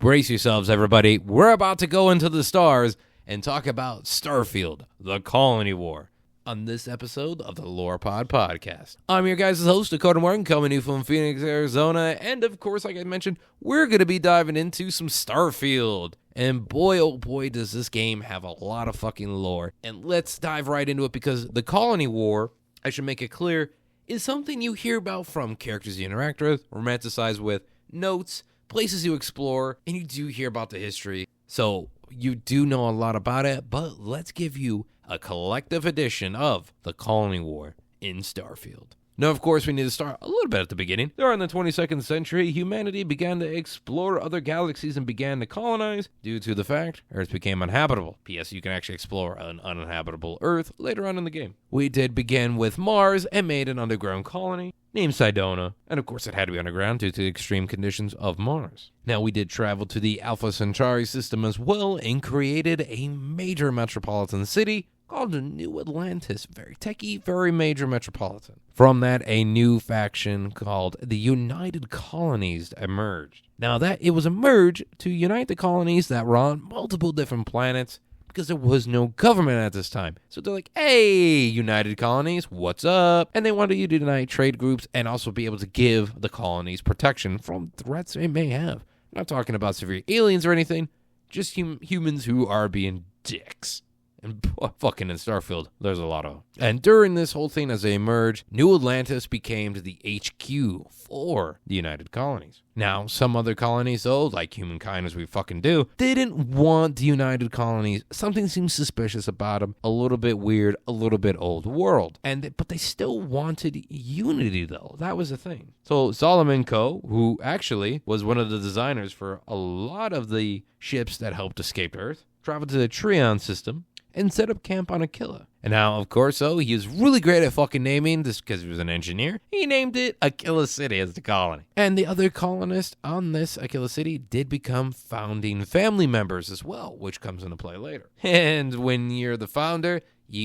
Brace yourselves, everybody. We're about to go into the stars and talk about Starfield, the Colony War, on this episode of the Lorepod podcast. I'm your guys' host, Dakota Martin, coming to you from Phoenix, Arizona, and of course, like I mentioned, we're going to be diving into some Starfield. And boy, oh boy, does this game have a lot of fucking lore. And let's dive right into it, because the Colony War, I should make it clear, is something you hear about from characters you interact with, romanticize with, notes, places you explore, and you do hear about the history. So you do know a lot about it, but let's give you a collective edition of the Colony War in Starfield. Now, of course, we need to start a little bit at the beginning. During the 22nd century, humanity began to explore other galaxies and began to colonize due to the fact Earth became uninhabitable. P.S. You can actually explore an uninhabitable Earth later on in the game. We did begin with Mars and made an underground colony named Sidona, and of course it had to be underground due to the extreme conditions of Mars. Now, we did travel to the Alpha Centauri system as well and created a major metropolitan city called the New Atlantis. Very techie, very major metropolitan. From that, a new faction called the United Colonies emerged. Now, that it was a merge to unite the colonies that were on multiple different planets because there was no government at this time. So they're like, hey, United Colonies, what's up? And they wanted you to unite trade groups and also be able to give the colonies protection from threats they may have. I'm not talking about severe aliens or anything, just humans who are being dicks. And fucking in Starfield, there's a lot of them. And during this whole thing, as they emerged, New Atlantis became the HQ for the United Colonies. Now, some other colonies, though, like humankind as we fucking do, didn't want the United Colonies. Something seemed suspicious about them, a little bit weird, a little bit old world. But they still wanted unity, though. That was the thing. So Solomon Co., who actually was one of the designers for a lot of the ships that helped escape Earth, traveled to the Trion system and set up camp on Aquila. And now, of course, he was really great at fucking naming, this because he was an engineer. He named it Aquila City as the colony. And the other colonists on this Aquila City did become founding family members as well, which comes into play later. And when you're the founder,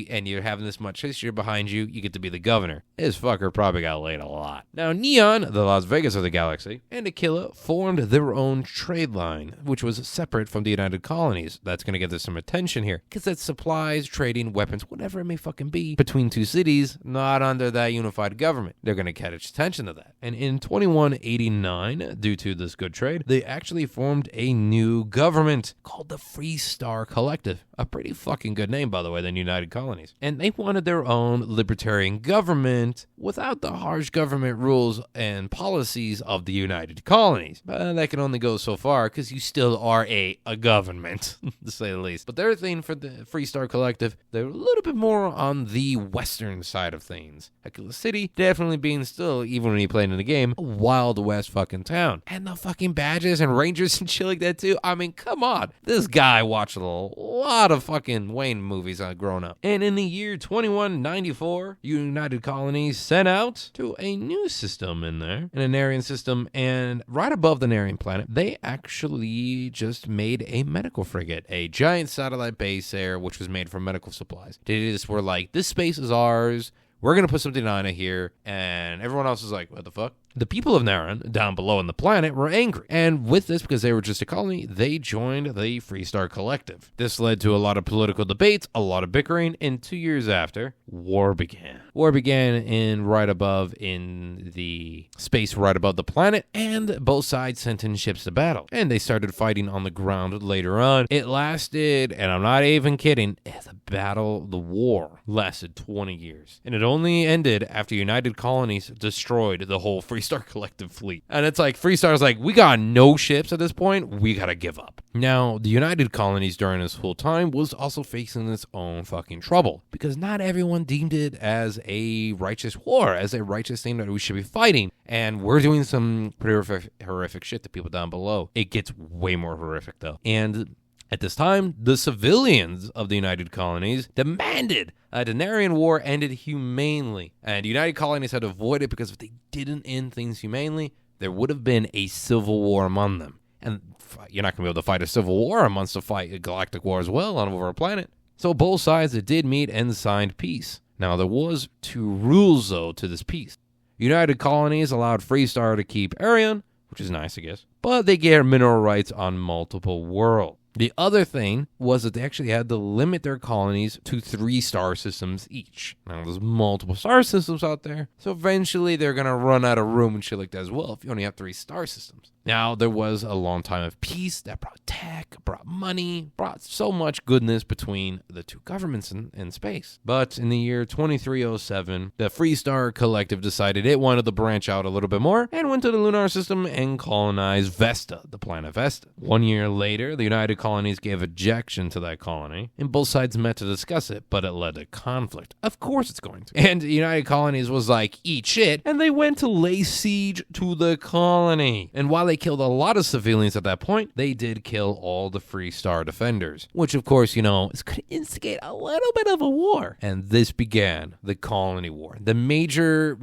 and you're having this much history behind you, you get to be the governor. This fucker probably got laid a lot. Now, Neon, the Las Vegas of the galaxy, and Aquila formed their own trade line, which was separate from the United Colonies. That's going to get this some attention here, because that's supplies, trading, weapons, whatever it may fucking be, between two cities, not under that unified government. They're going to catch attention to that. And in 2189, due to this good trade, they actually formed a new government called the Free Star Collective. A pretty fucking good name, by the way, than United Colonies. And they wanted their own libertarian government without the harsh government rules and policies of the United Colonies. But that can only go so far, because you still are a government, to say the least. But their thing for the Free Star Collective, they're a little bit more on the western side of things. Aquila City definitely being still, even when you played in the game, a Wild West fucking town. And the fucking badges and rangers and shit like that too. I mean, come on. This guy watched a lot of fucking Wayne movies growing up. And in the year 2194, United Colonies sent out to a new system in there, an Anarian system, and right above the Anarian planet, they actually just made a medical frigate, a giant satellite base there, which was made from medical supplies. They just were like, this space is ours, we're going to put something on it here, and everyone else was like, what the fuck? The people of Naran, down below on the planet, were angry. And with this, because they were just a colony, they joined the Free Star Collective. This led to a lot of political debates, a lot of bickering, and 2 years after, war began. War began right above in the space right above the planet, and both sides sent in ships to battle. And they started fighting on the ground later on. It lasted, and I'm not even kidding, the war lasted 20 years. And it only ended after United Colonies destroyed the whole Free Star Collective fleet. And it's like, Free Star's like, we got no ships at this point, we gotta give up. Now, the United Colonies during this whole time was also facing its own fucking trouble, because not everyone deemed it as a righteous war, as a righteous thing that we should be fighting. And we're doing some pretty horrific shit to people down below. It gets way more horrific, though. And at this time, the civilians of the United Colonies demanded a Denarian war ended humanely. And the United Colonies had to avoid it, because if they didn't end things humanely, there would have been a civil war among them. And you're not going to be able to fight a civil war amongst to fight a galactic war as well on over a planet. So both sides that did meet and signed peace. Now, there was two rules, though, to this peace. United Colonies allowed Free Star to keep Arion, which is nice, I guess. But they get mineral rights on multiple worlds. The other thing was that they actually had to limit their colonies to 3 star systems each. Now, there's multiple star systems out there, so eventually they're going to run out of room and shit like that as well if you only have 3 star systems. Now, there was a long time of peace that brought tech, brought money, brought so much goodness between the 2 governments in space. But in the year 2307, the Free Star Collective decided it wanted to branch out a little bit more and went to the lunar system and colonized Vesta, the planet Vesta. 1 year later, the United Colonies gave ejection to that colony, and both sides met to discuss it, but it led to conflict. Of course it's going to. And the United Colonies was like, eat shit, and they went to lay siege to the colony. And while they killed a lot of civilians at that point, they did kill all the Free Star defenders, which of course, is going to instigate a little bit of a war. And this began the Colony War, the major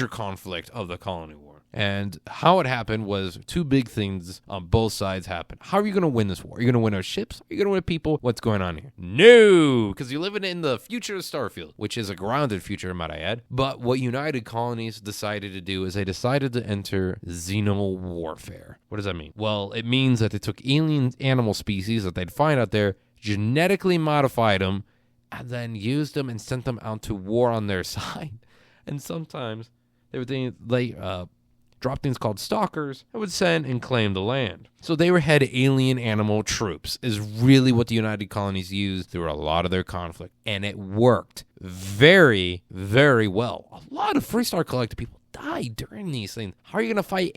conflict of the Colony War. And how it happened was 2 big things on both sides happened. How are you going to win this war? Are you going to win our ships? Are you going to win people? What's going on here? No, because you're living in the future of Starfield, which is a grounded future, might I add. But what United Colonies decided to do is they decided to enter xeno warfare. What does that mean? Well, it means that they took alien animal species that they'd find out there, genetically modified them, and then used them and sent them out to war on their side. And sometimes they would drop things called stalkers and would send and claim the land. So they had alien animal troops is really what the United Colonies used through a lot of their conflict. And it worked very, very well. A lot of Free Star Collective people died during these things. How are you going to fight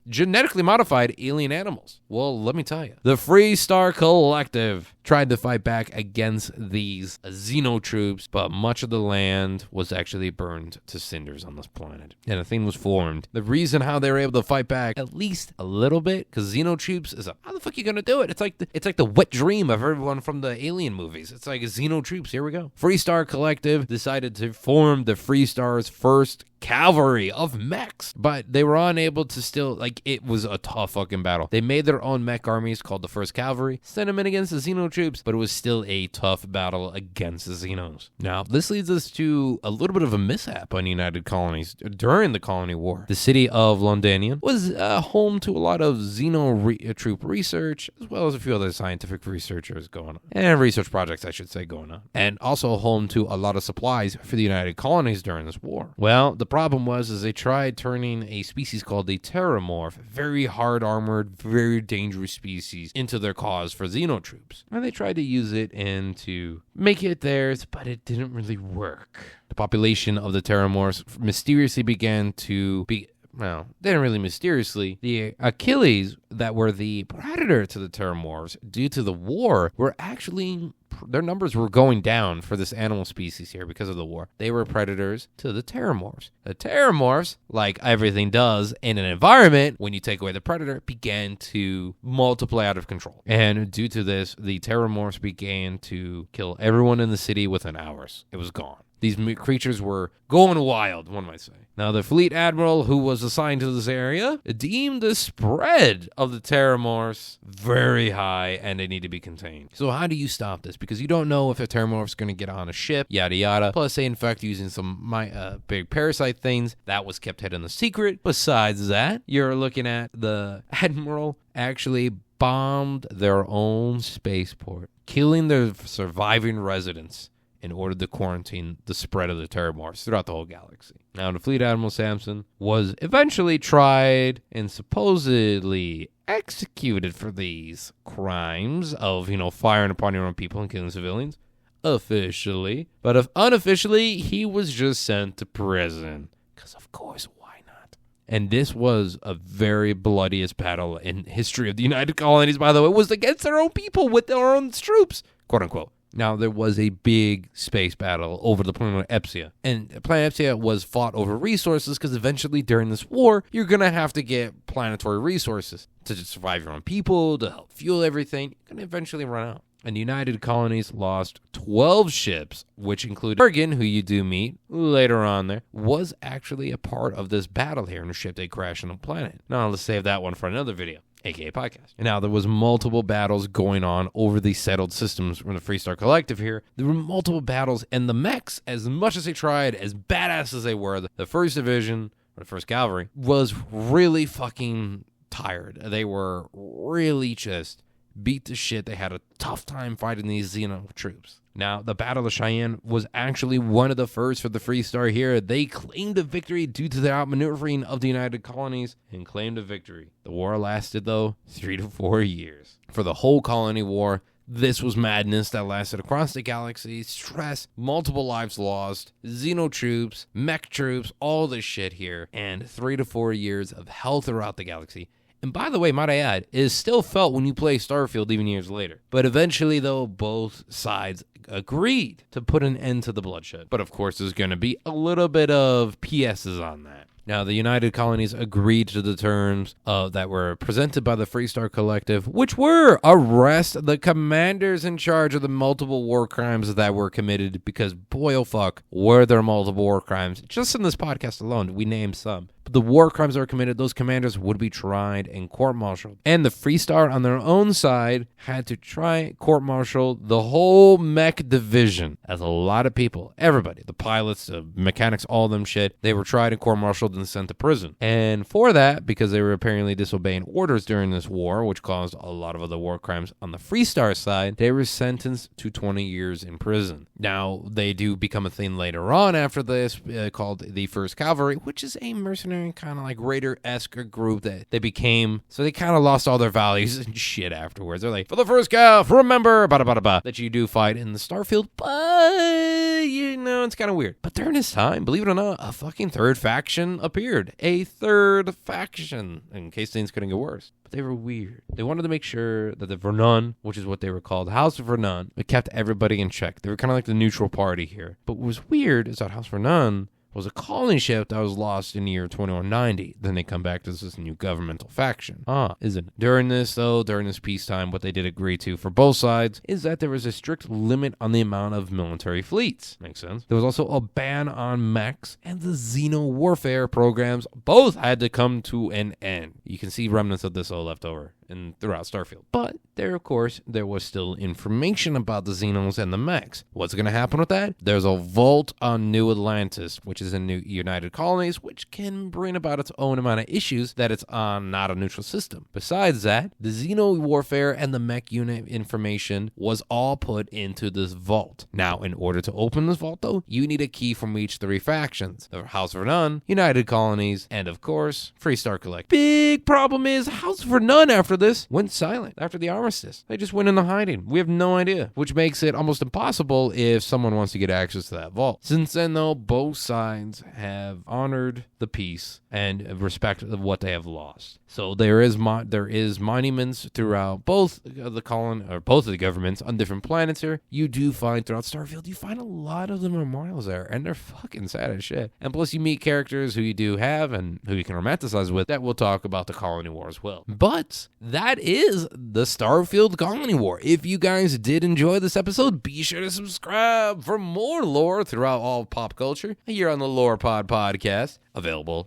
genetically modified alien animals? Well, let me tell you. The Free Star Collective tried to fight back against these xeno troops, but much of the land was actually burned to cinders on this planet. And a thing was formed. The reason how they were able to fight back at least a little bit, because xeno troops is how the fuck are you going to do it? It's like the wet dream of everyone from the Alien movies. It's like xeno troops. Here we go. Free Star Collective decided to form the Free Star's first cavalry of mechs, but they were unable to still, it was a tough fucking battle. They made their own mech armies called the First Cavalry, sent them in against the Xeno troops, but it was still a tough battle against the Xenos. Now, this leads us to a little bit of a mishap on United Colonies during the Colony War. The city of Londinium was home to a lot of Xeno troop research, as well as a few other scientific researchers going on, and research projects, I should say, going on, and also home to a lot of supplies for the United Colonies during this war. Well, the problem was they tried turning a species called the Terramorph, very hard armored, very dangerous species, into their cause for Xeno troops. And they tried to use it and to make it theirs, but it didn't really work. The population of the Terramorphs mysteriously began to be... Well, they didn't really mysteriously. The Achilles that were the predator to the Terramorphs due to the war were actually... Their numbers were going down for this animal species here because of the war. They were predators to the Terramorphs. The Terramorphs, like everything does in an environment, when you take away the predator, began to multiply out of control. And due to this, the Terramorphs began to kill everyone in the city within hours. It was gone. These creatures were going wild, one might say. Now, the fleet admiral who was assigned to this area deemed the spread of the Terramorphs very high and they need to be contained. So how do you stop this? Because you don't know if a Terramorph is going to get on a ship, yada yada. Plus, they infect using some big parasite things. That was kept hidden in secret. Besides that, you're looking at the admiral actually bombed their own spaceport, killing their surviving residents in order to quarantine the spread of the Terramorphs throughout the whole galaxy. Now, the Fleet Admiral Samson was eventually tried and supposedly executed for these crimes of, firing upon your own people and killing civilians, officially. But if unofficially, he was just sent to prison. Because, of course, why not? And this was a very bloodiest battle in history of the United Colonies, by the way. It was against their own people with their own troops, quote unquote. Now, there was a big space battle over the planet Epsia. And planet Epsia was fought over resources because eventually during this war, you're going to have to get planetary resources to survive your own people, to help fuel everything. You're going to eventually run out. And the United Colonies lost 12 ships, which included Bergen, who you do meet later on there, was actually a part of this battle here in a ship they crashed on a planet. Now, let's save that one for another video. AKA podcast. And now there was multiple battles going on over these settled systems from the Free Star Collective here. There were multiple battles, and the mechs, as much as they tried, as badass as they were, the First Division, or the 1st Cavalry, was really fucking tired. They were really just beat to shit. They had a tough time fighting these Xeno troops. Now, the Battle of Cheyenne was actually one of the first for the Free Star here. They claimed a victory due to their outmaneuvering of the United Colonies and claimed a victory. The war lasted, though, 3 to 4 years. For the whole Colony War, this was madness that lasted across the galaxy, stress, multiple lives lost, Xeno troops, mech troops, all this shit here, and 3 to 4 years of hell throughout the galaxy. And by the way, might I add, it is still felt when you play Starfield even years later. But eventually, though, both sides agreed to put an end to the bloodshed. But of course, there's going to be a little bit of PSs on that. Now, the United Colonies agreed to the terms that were presented by the Free Star Collective, which were arrest the commanders in charge of the multiple war crimes that were committed, because boy, oh fuck, were there multiple war crimes. Just in this podcast alone, we named some. But the war crimes that were committed, those commanders would be tried and court-martialed. And the Free Star, on their own side, had to try court-martial the whole mech division. As a lot of people, everybody, the pilots, the mechanics, all them shit, they were tried and court-martialed and sent to prison. And for that, because they were apparently disobeying orders during this war, which caused a lot of other war crimes on the Free Star side, they were sentenced to 20 years in prison. Now, they do become a thing later on after this, called the 1st Cavalry, which is a mercenary kind of like Raider-esque group that they became. So they kind of lost all their values and shit afterwards. They're like, for the 1st Cav, remember, that you do fight in the Starfield, but, you know, it's kind of weird. But during this time, believe it or not, a fucking 3rd faction appeared. A 3rd faction, in case things couldn't get worse. But they were weird. They wanted to make sure that the Vernon, which is what they were called, House of Vernon, it kept everybody in check. They were kind of like the neutral party here. But what was weird is that House Vernon was a colony ship that was lost in the year 2190. Then they come back to this new governmental faction. Isn't it? During this peacetime, what they did agree to for both sides is that there was a strict limit on the amount of military fleets. Makes sense. There was also a ban on mechs, and the Xeno warfare programs both had to come to an end. You can see remnants of this all left over throughout Starfield. But there, of course, there was still information about the Xenos and the mechs. What's going to happen with that? There's a vault on New Atlantis, which is in New United Colonies, which can bring about its own amount of issues that it's on not a neutral system. Besides that, the Xeno warfare and the mech unit information was all put into this vault. Now, in order to open this vault, though, you need a key from each 3 factions. The House of Vernon, United Colonies, and of course, Free Star Collect. Big problem is House of Vernon after this went silent after the armistice. They just went into hiding. We have no idea, which makes it almost impossible if someone wants to get access to that vault. Since then, though, both sides have honored the peace and respect of what they have lost. So there is monuments throughout both of the governments on different planets here. You do find throughout Starfield, you find a lot of the memorials there, and they're fucking sad as shit. And plus, you meet characters who you do have and who you can romanticize with that we'll talk about the Colony War as well. But that is the Starfield Colony War. If you guys did enjoy this episode, be sure to subscribe for more lore throughout all pop culture here on the Lorepod podcast.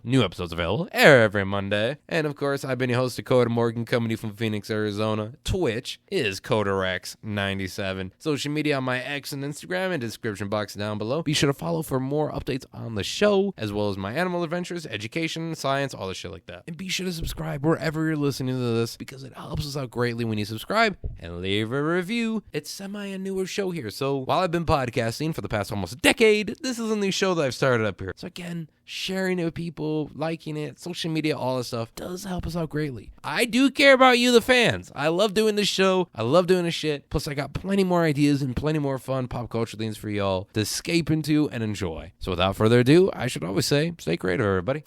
New episodes available every Monday. And of course, I've been your host, Dakota Morgan, coming to you from Phoenix, Arizona. Twitch is CodaRex97. Social media on my X and Instagram and description box down below. Be sure to follow for more updates on the show, as well as my animal adventures, education, science, all the shit like that. And be sure to subscribe wherever you're listening to this, because it helps us out greatly when you subscribe and leave a review. It's a newer show here, so while I've been podcasting for the past almost a decade, this is a new show that I've started up here. So again, sharing it with people, liking it, social media, all this stuff does help us out greatly. I do care about you, the fans. I love doing this show. I love doing this shit. Plus, I got plenty more ideas and plenty more fun pop culture things for y'all to escape into and enjoy. So without further ado, I should always say, stay creative, everybody.